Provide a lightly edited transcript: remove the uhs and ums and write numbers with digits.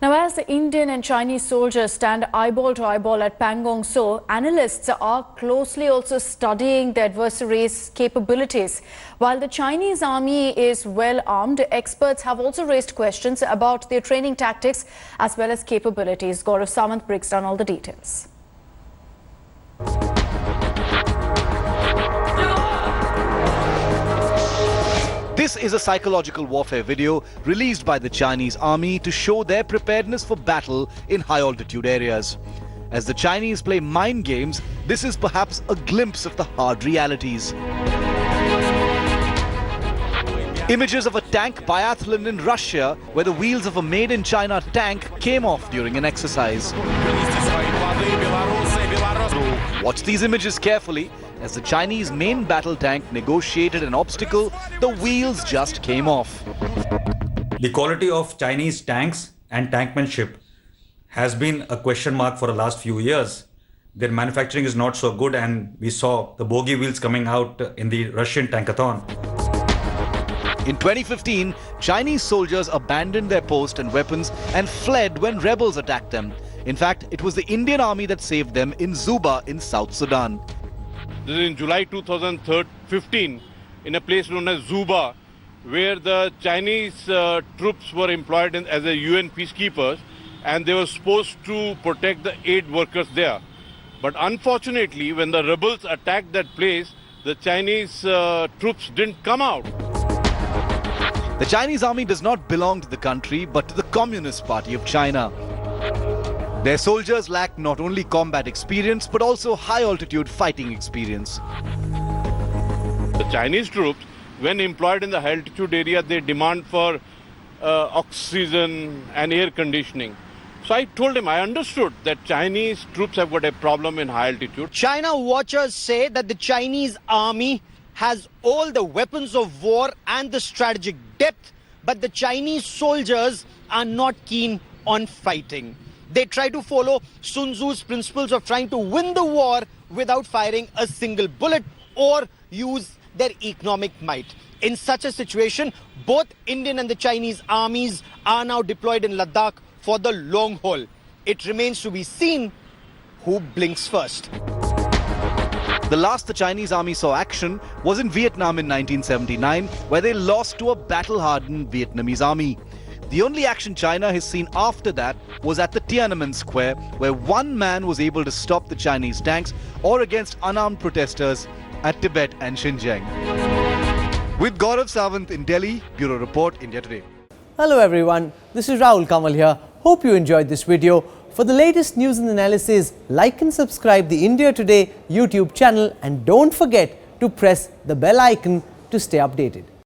Now, as the Indian and Chinese soldiers stand eyeball to eyeball at Pangong So, analysts are closely also studying the adversaries' capabilities. While the Chinese army is well armed, experts have also raised questions about their training tactics as well as capabilities. Gaurav Samant breaks down all the details. This is a psychological warfare video released by the Chinese army to show their preparedness for battle in high-altitude areas. As the Chinese play mind games, this is perhaps a glimpse of the hard realities. Images of a tank biathlon in Russia, where the wheels of a made-in-China tank came off during an exercise. Watch these images carefully. As the Chinese main battle tank negotiated an obstacle, the wheels just came off. The quality of Chinese tanks and tankmanship has been a question mark for the last few years. Their manufacturing is not so good, and we saw the bogie wheels coming out in the Russian tankathon. In 2015, Chinese soldiers abandoned their post and weapons and fled when rebels attacked them. In fact, it was the Indian army that saved them in Zuba in South Sudan. This is in July 2015 in a place known as Zuba, where the Chinese troops were employed as a UN peacekeepers, and they were supposed to protect the aid workers there. But unfortunately, when the rebels attacked that place, the Chinese troops didn't come out. The Chinese army does not belong to the country, but to the Communist Party of China. Their soldiers lack not only combat experience, but also high-altitude fighting experience. The Chinese troops, when employed in the high-altitude area, they demand for oxygen and air conditioning. So I told him, I understood that Chinese troops have got a problem in high altitude. China watchers say that the Chinese army has all the weapons of war and the strategic depth, but the Chinese soldiers are not keen on fighting. They try to follow Sun Tzu's principles of trying to win the war without firing a single bullet, or use their economic might. In such a situation, both Indian and the Chinese armies are now deployed in Ladakh for the long haul. It remains to be seen who blinks first. The last the Chinese army saw action was in Vietnam in 1979, where they lost to a battle-hardened Vietnamese army. The only action China has seen after that was at the Tiananmen Square, where one man was able to stop the Chinese tanks, or against unarmed protesters at Tibet and Xinjiang. With Gaurav Samant in Delhi, Bureau Report, India Today. Hello everyone, this is Rahul Kamal here. Hope you enjoyed this video. For the latest news and analysis, like and subscribe the India Today YouTube channel, and don't forget to press the bell icon to stay updated.